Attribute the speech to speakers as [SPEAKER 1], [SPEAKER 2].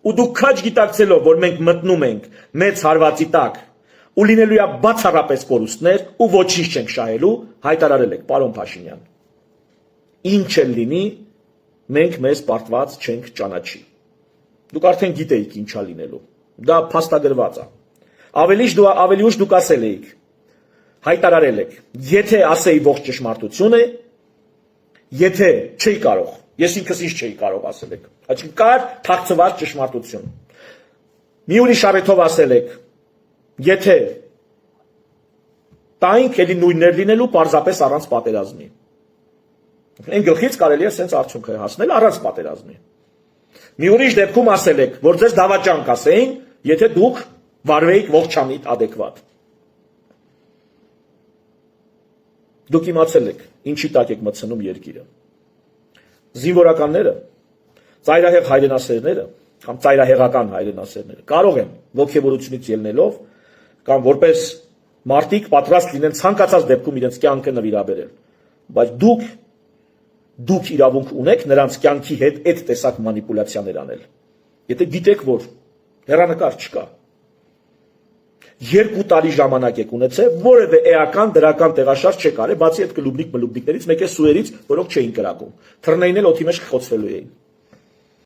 [SPEAKER 1] ու դուք քաջ գիտակցելով, որ մենք մտնում ենք մեծ հարվածի տակ ու լինելու է բացառապես կորուստներ ու ոչինչ չենք շահելու, հայտարարել եք, պարոն Փաշինյան, ինչ էլ լինի, մենք մեզ պարտված չենք ճանաչի։ Դուք արդեն գիտեիք ինչա լինելու, դա փաստագրված է։ Ավելի ուշ դուք ասել էիք, հայտարարել եք, եթե ասեի ողջ ճշմարտությունը, եթե չէի կարող, ես ինքս ինչ չէի կարող ասել եք, այսինքն կար թաքցված ճշմարտություն։ Մի ուրիշ առիթով ասել եք, եթե տայինք էլի նույններ լինելու պարզապես առանց պատերազմի։ Այն գլխից կարելի է սենց արդյունք հասնել առանց պատերազմի։ Մի ուրիշ դեպքում ասել եք, որ ձեզ դավաճան կասեին, եթե դուք վարվեիք ողջամիտ adekvat։ Դուք իմացել եք, ինչի տակ եք մտցնում երկիրը։ Զինվորականները, ծայրահեղ հայրենասերները, կամ ծայրահեղական հայրենասերները կարող են ոգևորությունից ելնելով կամ որպես մարդիկ պատրաստ լինեն ցանկացած դեպքում իրենց կյանքը նվիրաբերել, բայց դուք իրավունք ունեք նրանց կյանքի հետ այդ տեսակ մանիպուլյացիաներ անել։ Եթե գիտեք, որ հեռանկար չկա, 2 տարի ժամանակ եք ունեցել, որևէ էական դրական տեղաշարժ չեք արել, բացի այդ կլուբնիկներից, մեկ է սուերից, որոնք չէին կրակում։ Թռնեին էլ օդի մեջ խոցվելու էին։